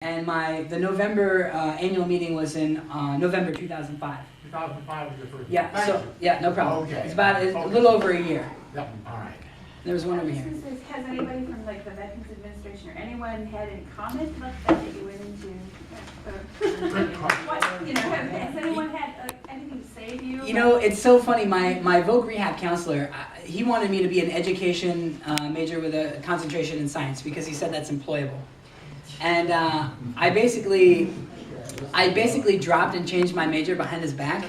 And the November annual meeting was in November 2005. 2005 was your first. Yeah, so, yeah, no problem. Okay. It's about a little over a year. Yep, all right. There was one over here. Has anybody from like the Veterans Administration or anyone had any comment about that you went into? What, you know, has anyone had anything to say to you? You know, it's so funny. My voc rehab counselor, he wanted me to be an education major with a concentration in science because he said that's employable. And I basically dropped and changed my major behind his back.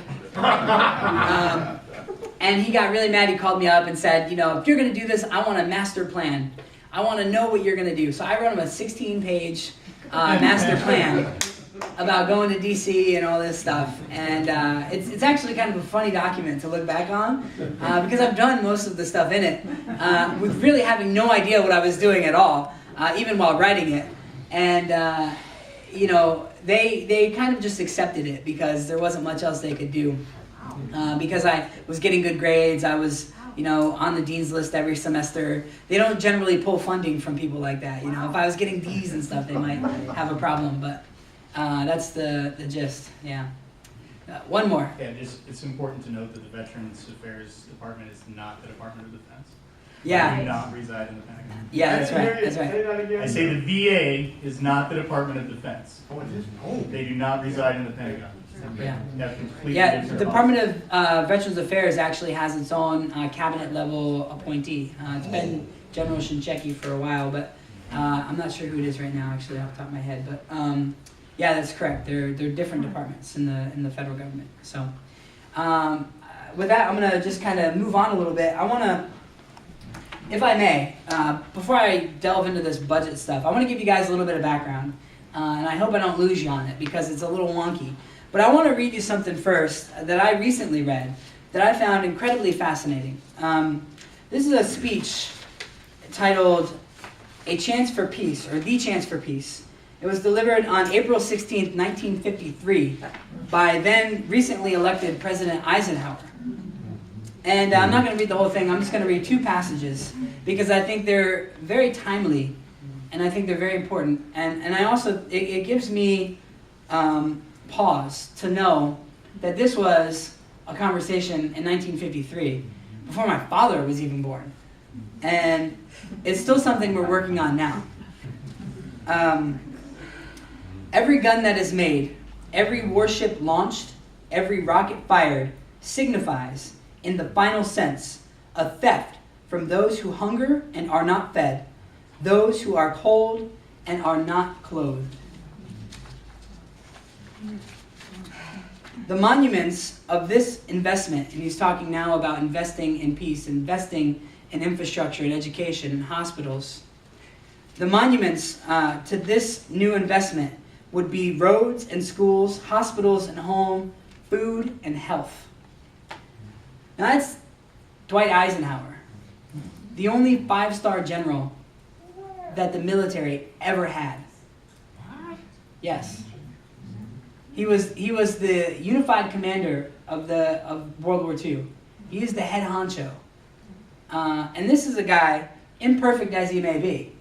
And he got really mad. He called me up and said, you know, if you're going to do this, I want a master plan. I want to know what you're going to do. So I wrote him a 16-page master plan about going to DC and all this stuff. And it's actually kind of a funny document to look back on because I've done most of the stuff in it with really having no idea what I was doing at all, even while writing it. And, you know, they kind of just accepted it because there wasn't much else they could do. Because I was getting good grades, I was, you know, on the dean's list every semester. They don't generally pull funding from people like that. You know, if I was getting D's and stuff, they might have a problem. But that's the gist. Yeah. One more. Yeah, it's important to note that the Veterans Affairs Department is not the Department of Defense. Yeah. They do not reside in the Pentagon. Yeah, that's right. That's Say right. that again. I say the VA is not the Department of Defense. Oh, it is? Oh. They do not reside in the Pentagon. Yeah. They're completely Yeah, different the Department of Veterans Affairs actually has its own cabinet level appointee. It's been General Shaky for a while, but I'm not sure who it is right now, actually, off the top of my head. But yeah, that's correct. They're different departments in the federal government. So with that, I'm gonna just kind of move on a little bit. I want to, if I may, before I delve into this budget stuff, I want to give you guys a little bit of background, and I hope I don't lose you on it because it's a little wonky. But I want to read you something first that I recently read that I found incredibly fascinating. This is a speech titled "A Chance for Peace" or "The Chance for Peace." It was delivered on April 16th, 1953 by then recently elected President Eisenhower. And I'm not going to read the whole thing. I'm just going to read two passages because I think they're very timely and I think they're very important. And I also, it gives me pause to know that this was a conversation in 1953 before my father was even born. And it's still something we're working on now. Every gun that is made, every warship launched, every rocket fired signifies, in the final sense, a theft from those who hunger and are not fed, those who are cold and are not clothed. The monuments of this investment, and he's talking now about investing in peace, investing in infrastructure and education and hospitals. The monuments to this new investment would be roads and schools, hospitals and home, food and health. Now that's Dwight Eisenhower, the only 5-star general that the military ever had. Yes. He was the unified commander of World War II. He is the head honcho. And this is a guy, imperfect as he may be.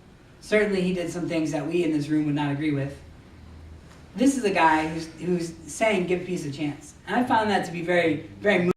Certainly he did some things that we in this room would not agree with. This is a guy who's saying give peace a chance. And I found that to be very, very moving.